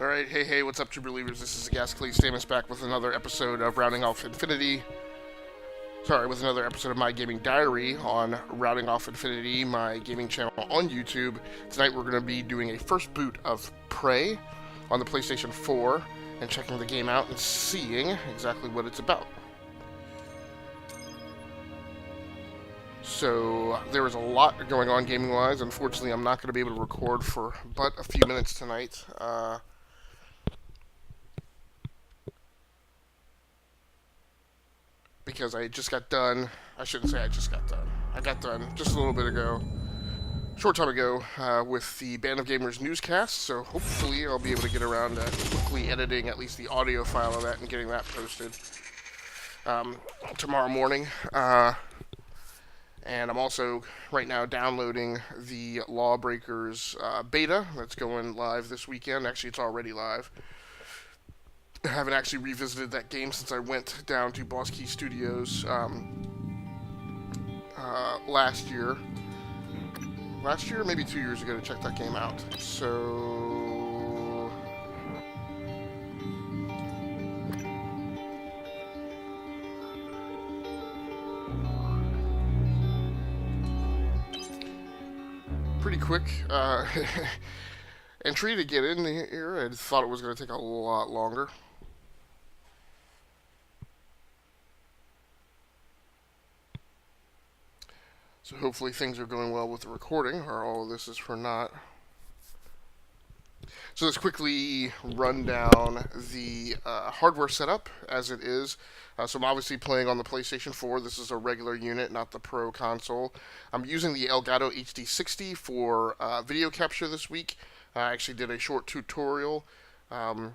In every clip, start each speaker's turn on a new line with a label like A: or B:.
A: Alright, hey, what's up, true believers? This is Ghastly Stamus back with another episode of Rounding Off Infinity. Sorry, with another episode of my gaming diary on Rounding Off Infinity, my gaming channel on YouTube. Tonight we're going to be doing a first boot of Prey on the PlayStation 4 and checking the game out and seeing exactly what it's about. So there is a lot going on gaming-wise. Unfortunately, I'm not going to be able to record for but a few minutes tonight. Because I just got done. I shouldn't say I just got done. I got done just a little bit ago, short time ago, with the Band of Gamers newscast. So hopefully I'll be able to get around to quickly editing at least the audio file of that and getting that posted tomorrow morning. And I'm also right now downloading the Lawbreakers beta that's going live this weekend. Actually, it's already live. I haven't actually revisited that game since I went down to Boss Key Studios last year. Last year, maybe 2 years ago, to check that game out. So pretty quick entry to get in here. I thought it was going to take a lot longer. So hopefully things are going well with the recording, or all of this is for naught. So let's quickly run down the hardware setup as it is. So I'm obviously playing on the PlayStation 4. This is a regular unit, not the Pro console. I'm using the Elgato HD60 for video capture this week. I actually did a short tutorial on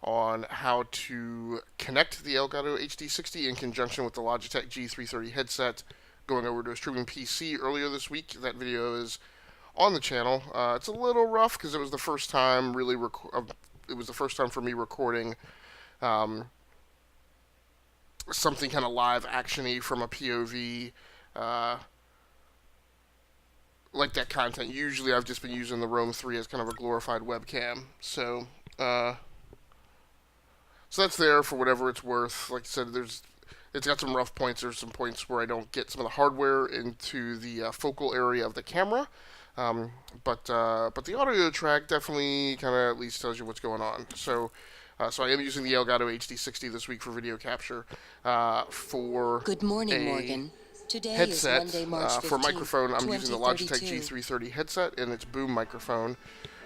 A: how to connect the Elgato HD60 in conjunction with the Logitech G330 headset, going over to a streaming PC earlier this week. That video is on the channel. It's a little rough because it was the first time it was the first time for me recording something kind of live actiony from a POV like that content. Usually I've just been using the Roam 3 as kind of a glorified webcam. So that's there for whatever it's worth. Like I said, it's got some rough points. There's some points where I don't get some of the hardware into the focal area of the camera. But the audio track definitely kind of at least tells you what's going on. So I am using the Elgato HD60 this week for video capture for
B: Good morning, Morgan. Today
A: headset.
B: is Monday, March 15th,
A: For microphone, I'm using the Logitech
B: 2032.
A: G330 headset and its boom microphone.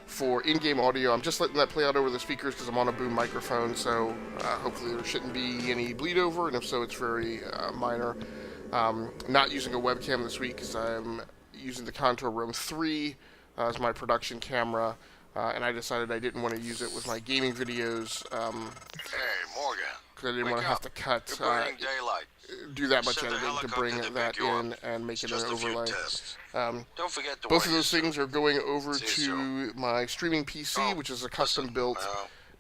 A: For in-game audio, I'm just letting that play out over the speakers because I'm on a boom microphone, so hopefully there shouldn't be any bleed over, and if so, it's very minor. Not using a webcam this week because I'm using the Contour Roam 3 as my production camera, and I decided I didn't want to use it with my gaming videos
C: Hey, Morgan.
A: because I didn't want to have to cut,
C: You're burning daylight.
A: do that much
C: Send the
A: editing to
C: helicopter
A: bring
C: to
A: that
C: pick you up.
A: in and make
C: It's
A: it an
C: just a few
A: overlay.
C: tests.
A: Um,
C: Don't forget to
A: Both
C: wear
A: of those
C: your
A: things
C: suit.
A: are going over
C: See
A: to
C: you
A: my streaming PC,
C: Oh,
A: which is a custom-built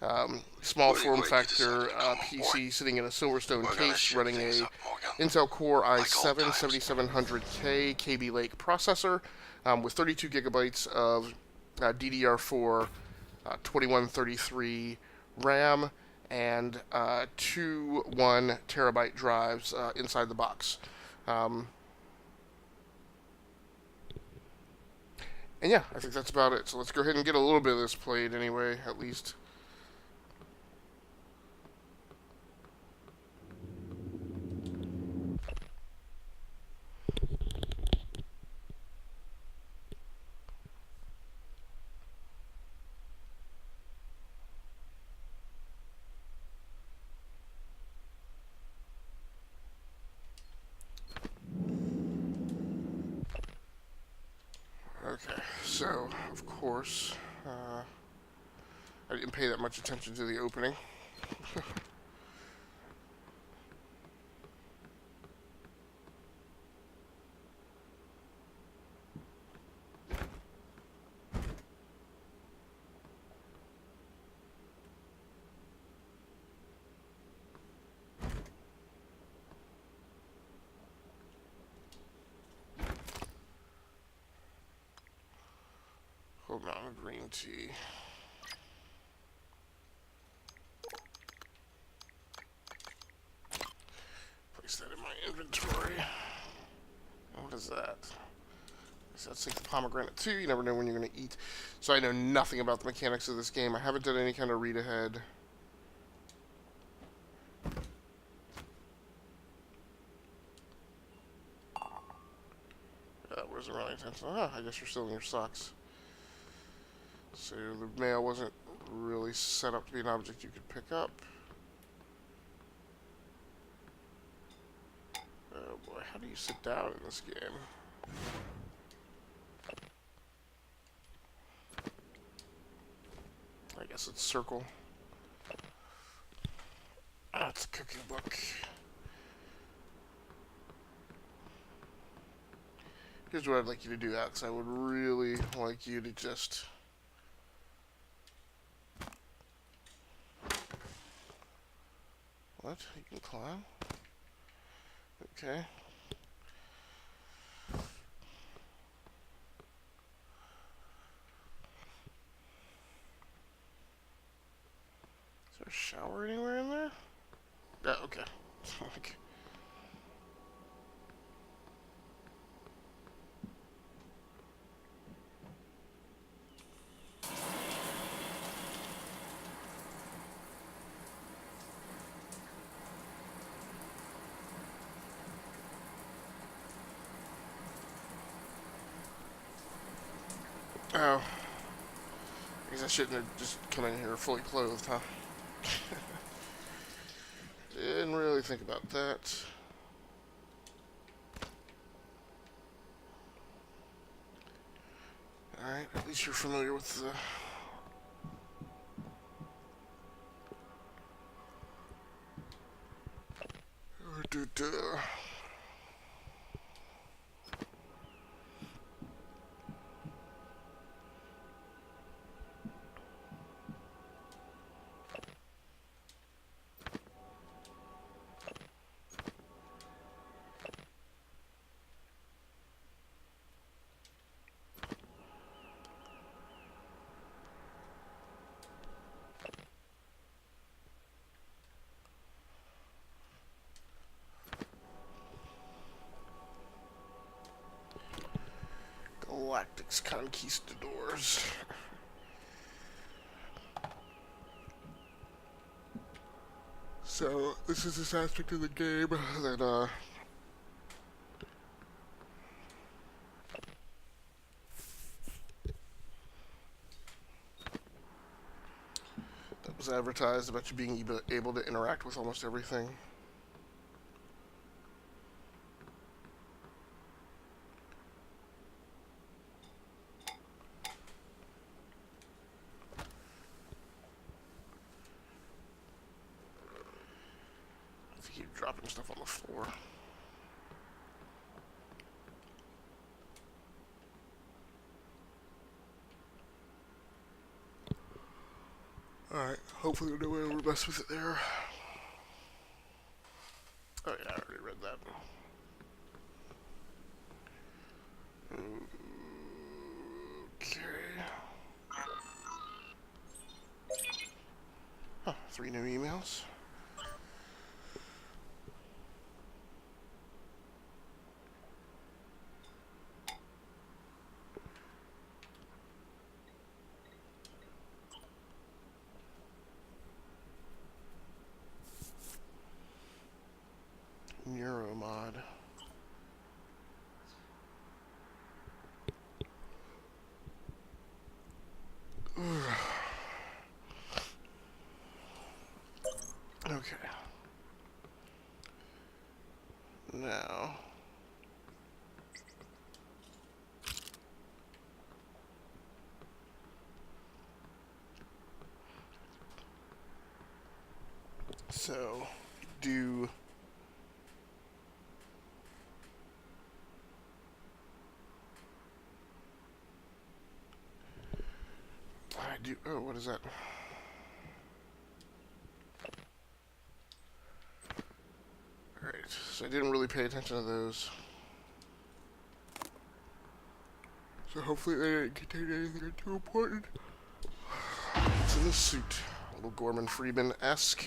C: well,
A: small
C: pretty
A: form
C: quick you
A: factor
C: decided to come
A: PC sitting in a Silverstone
C: we're gonna
A: case
C: shake
A: running
C: things
A: a
C: up, Morgan.
A: Intel Core
C: Like
A: i7
C: old times.
A: 7700K KB Lake processor with 32 gigabytes of DDR4 2133 RAM and two 1 terabyte drives inside the box. And yeah, I think that's about it. So let's go ahead and get a little bit of this played anyway, at least. Okay, so, of course, I didn't pay that much attention to the opening. Hold on, green tea. is that? So let's take the pomegranate too. You never know when you're going to eat. So I know nothing about the mechanics of this game. I haven't done any kind of read ahead. Wasn't really intentional. Oh, I guess you're still in your socks. So the mail wasn't really set up to be an object you could pick up. Oh boy, how do you sit down in this game? I guess it's circle. Ah, it's a cooking book. Here's what I'd like you to do, Alex. I would really like you to just... What? You can climb? Okay. Is there a shower anywhere in there? Yeah, okay. Okay. Oh. I guess I shouldn't have just come in here fully clothed, huh? Didn't really think about that. Alright, at least you're familiar with the... Galactic's Conquistadors. So, this is this aspect of the game that, that was advertised about you being able to interact with almost everything. Keep dropping stuff on the floor. Alright, hopefully no one will mess with it there. Oh yeah, I already read that. Okay. Huh, 3 new emails. Neuromod. Okay. Now. So, do... I do... Oh, what is that? Alright, so I didn't really pay attention to those. So hopefully they didn't contain anything too important. It's in the suit. A little Gorman Freeman-esque.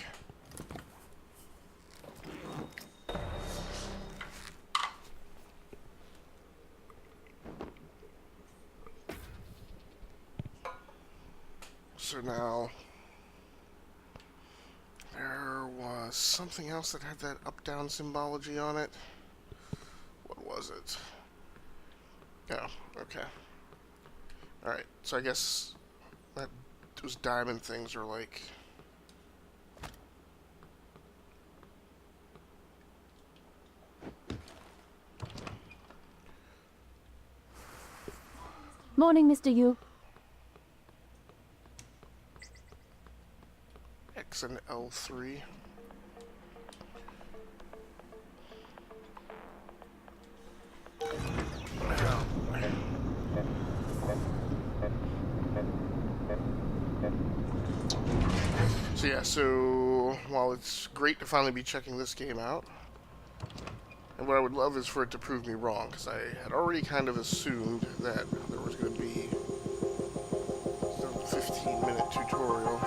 A: So now, there was something else that had that up-down symbology on it. What was it? Oh, okay. Alright, so I guess that those diamond things are like...
D: Morning, Mr. Yu.
A: X and L3. So yeah, so while it's great to finally be checking this game out, and what I would love is for it to prove me wrong, because I had already kind of assumed that there was going to be some 15-minute tutorial.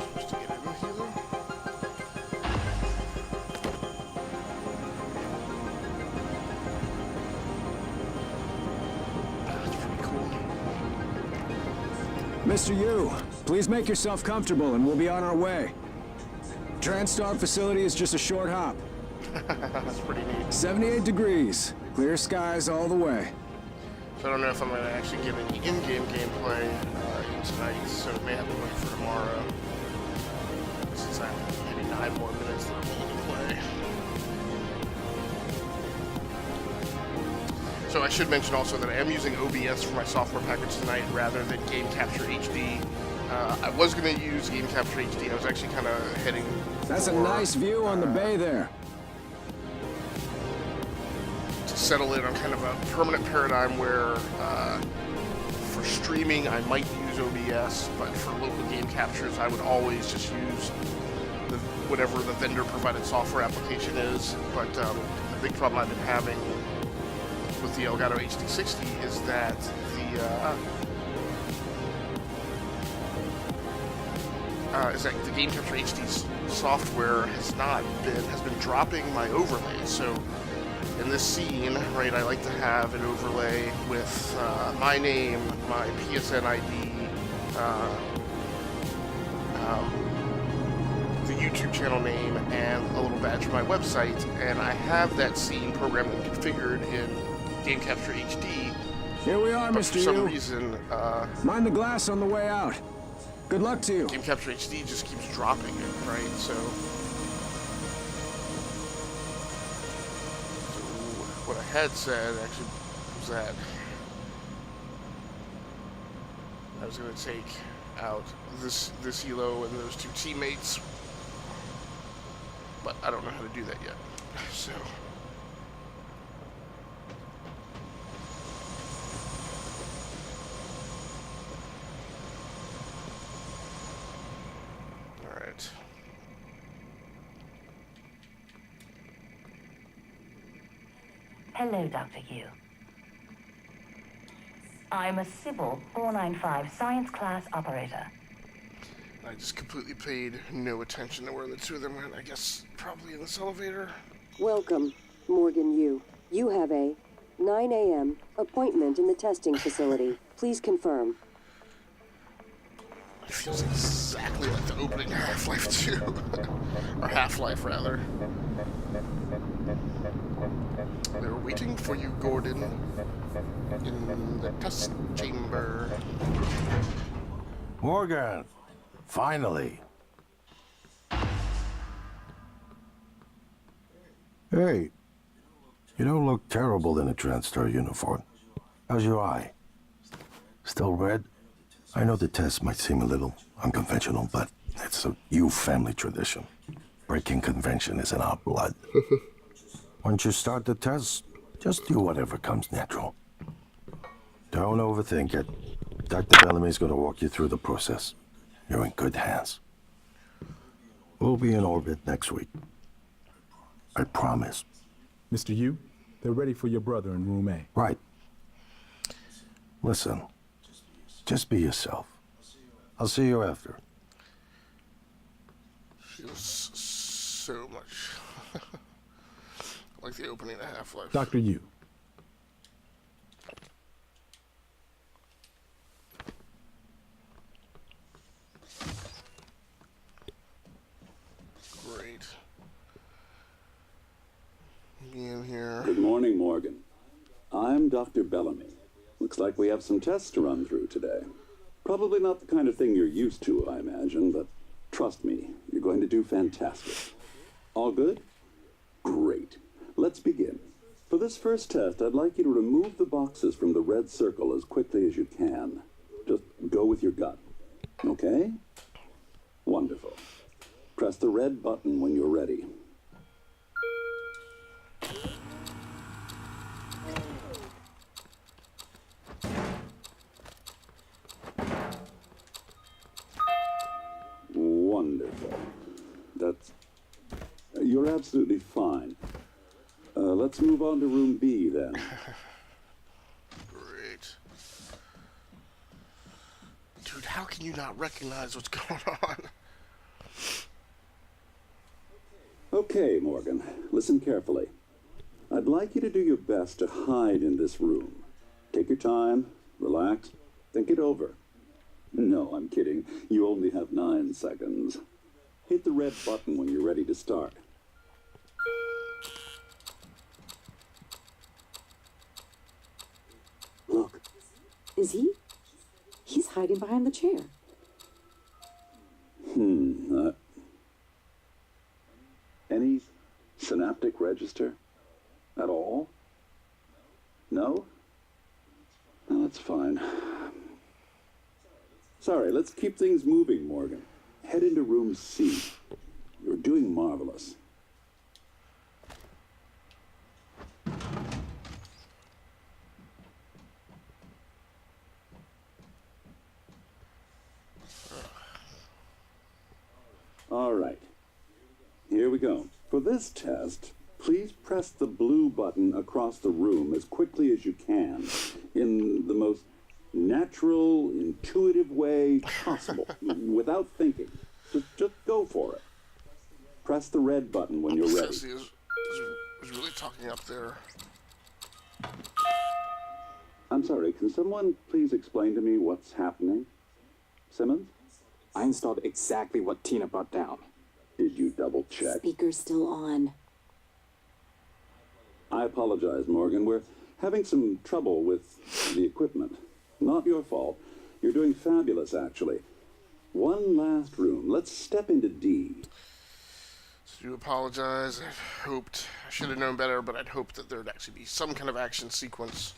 A: Supposed to get in with you though? That's pretty cool.
E: Mr. Yu, please make yourself comfortable and we'll be on our way. TranStar facility is just a short hop.
A: That's pretty neat.
E: 78 degrees. Clear skies all the way.
A: So I don't know if I'm going to actually get any in-game gameplay tonight, so it may have to wait for tomorrow. Since I have maybe 9 more minutes that I'm willing to play. So I should mention also that I am using OBS for my software package tonight rather than Game Capture HD. I was going to use Game Capture HD. I was actually kind of heading
E: That's
A: for,
E: a nice view on the bay there.
A: to settle in on kind of a permanent paradigm where for streaming I might use OBS, but for local game captures I would always just use whatever the vendor provided software application is. But the big problem I've been having with the Elgato HD60 is that the Game Capture HD software has been dropping my overlays. So in this scene, right, I like to have an overlay with my name, my PSN ID, the YouTube channel name, and a little badge for my website. And I have that scene programmed and configured in Game Capture HD.
E: Here we are,
A: But
E: Mr.
A: for some
E: Yu.
A: reason,
E: Mind the glass on the way out. Good luck to you.
A: Game Capture HD just keeps dropping it, right? So what I had said actually was that I was going to take out this Elo and those two teammates, but I don't know how to do that yet. So all right.
F: Hello, Dr. Yu. I'm a Sybil 495 science class operator.
A: I just completely paid no attention to where the two of them went. I guess probably in this elevator.
B: Welcome, Morgan Yu. You have a 9 a.m. appointment in the testing facility. Please confirm.
A: It feels exactly like the opening of Half-Life 2. Or Half-Life, rather. They're waiting for you, Gordon, in the test chamber.
G: Morgan, finally. Hey, you don't look terrible in a TranStar uniform. How's your eye? Still red? I know the test might seem a little unconventional, but it's a Yu family tradition. Breaking convention is in our blood. Once you start the test, just do whatever comes natural. Don't overthink it. Dr. Bellamy's gonna walk you through the process. You're in good hands. We'll be in orbit next week. I promise.
H: Mr. Yu, they're ready for your brother in room A.
G: Right. Listen, just be yourself. I'll see you after.
A: Feels so much like the opening of Half-Life.
D: Dr. Yu.
A: Great. Be in here.
H: Good morning, Morgan. I'm Dr. Bellamy. Looks like we have some tests to run through today. Probably not the kind of thing you're used to, I imagine, but trust me, you're going to do fantastic. All good? Great. Let's begin. For this first test, I'd like you to remove the boxes from the red circle as quickly as you can. Just go with your gut. Okay? Wonderful. Press the red button when you're ready. Wonderful. You're absolutely fine. Let's move on to room B then.
A: Great. Dude, how can you not recognize what's going on?
H: Okay, Morgan, listen carefully. I'd like you to do your best to hide in this room. Take your time, relax, think it over. No, I'm kidding. You only have 9 seconds. Hit the red button when you're ready to start.
I: Look. Is he? He's hiding behind the chair.
H: Any synaptic register at all? No? No, that's fine. Sorry, let's keep things moving, Morgan. Head into room C. You're doing marvelous. All right. Here we go. For this test, please press the blue button across the room as quickly as you can in the most natural, intuitive way possible, without thinking. Just go for it. Press the red button when you're ready.
A: Ceci is really talking up there.
H: I'm sorry, can someone please explain to me what's happening? Simmons?
J: I installed exactly what Tina brought down.
H: Did you double check?
I: Speaker's still on.
H: I apologize, Morgan. We're having some trouble with the equipment. Not your fault. You're doing fabulous, actually. One last room. Let's step into D.
A: So you apologize. I should have known better, but I'd hoped that there'd actually be some kind of action sequence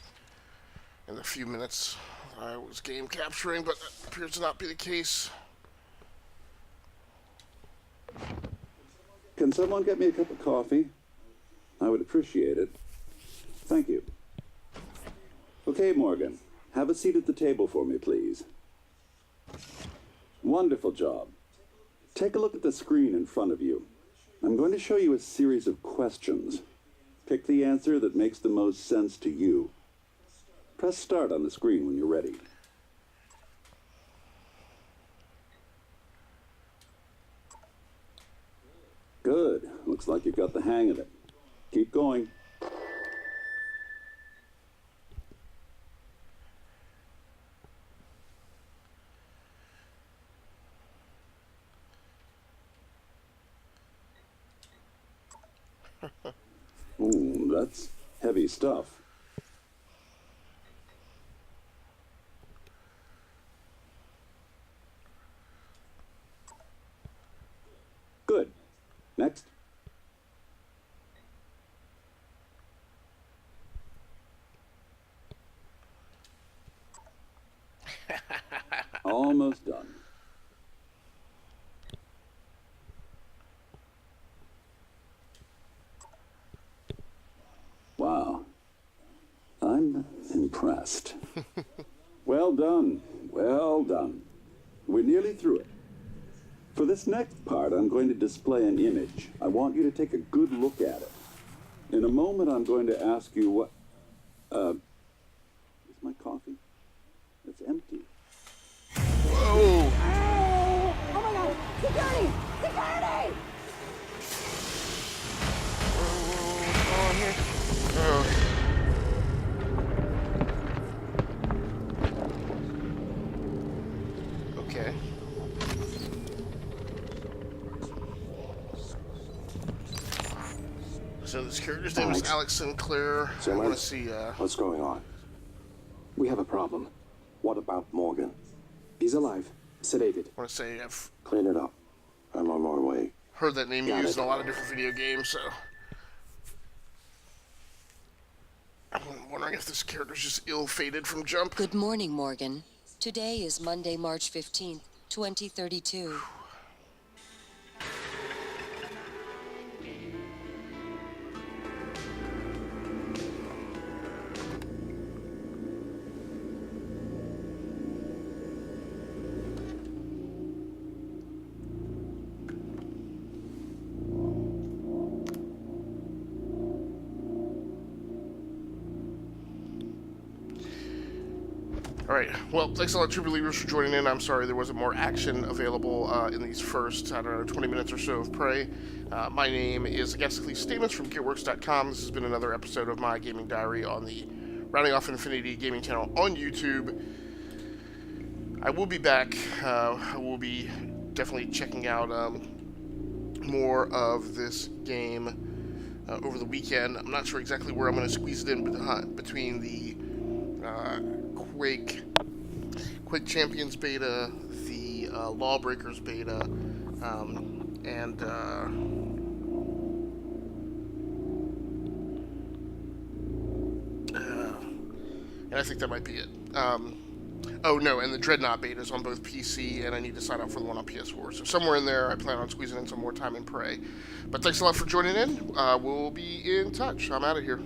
A: in the few minutes that I was game capturing, but that appears to not be the case.
H: Can someone get me a cup of coffee? I would appreciate it. Thank you. Okay, Morgan. Have a seat at the table for me, please. Wonderful job. Take a look at the screen in front of you. I'm going to show you a series of questions. Pick the answer that makes the most sense to you. Press start on the screen when you're ready. Good. Looks like you've got the hang of it. Keep going. Ooh, that's heavy stuff. Good. Next. Almost done. Wow. I'm impressed. Well done. Well done. We're nearly through it. For this next part, I'm going to display an image. I want you to take a good look at it. In a moment, I'm going to ask you what... is my coffee? It's empty.
A: Whoa!
I: Oh my god! Security! Security!
A: Okay. So this character's name is Alex Sinclair. I want to see,
G: What's going on?
J: We have a problem.
G: What about Morgan?
J: He's alive, sedated.
A: I want to say I've
G: Clean it up. I'm on my way.
A: heard that name
J: Got
A: used
J: it.
A: in a lot of different video games, so I'm wondering if this character's just ill-fated from jump.
B: Good morning, Morgan. Today is Monday, March 15th, 2032.
A: All right. Well, thanks a lot, True Believers, for joining in. I'm sorry there wasn't more action available in these first, 20 minutes or so of Prey. My name is Agathocles Statements from GearWorks.com. This has been another episode of my gaming diary on the Rounding Off Infinity gaming channel on YouTube. I will be back. I will be definitely checking out more of this game over the weekend. I'm not sure exactly where I'm going to squeeze it in between the Quake Champions beta, the Lawbreakers beta, and I think that might be it. Oh no, and the Dreadnought beta is on both PC, and I need to sign up for the one on PS4. So somewhere in there, I plan on squeezing in some more time in Prey. But thanks a lot for joining in. We'll be in touch. I'm out of here.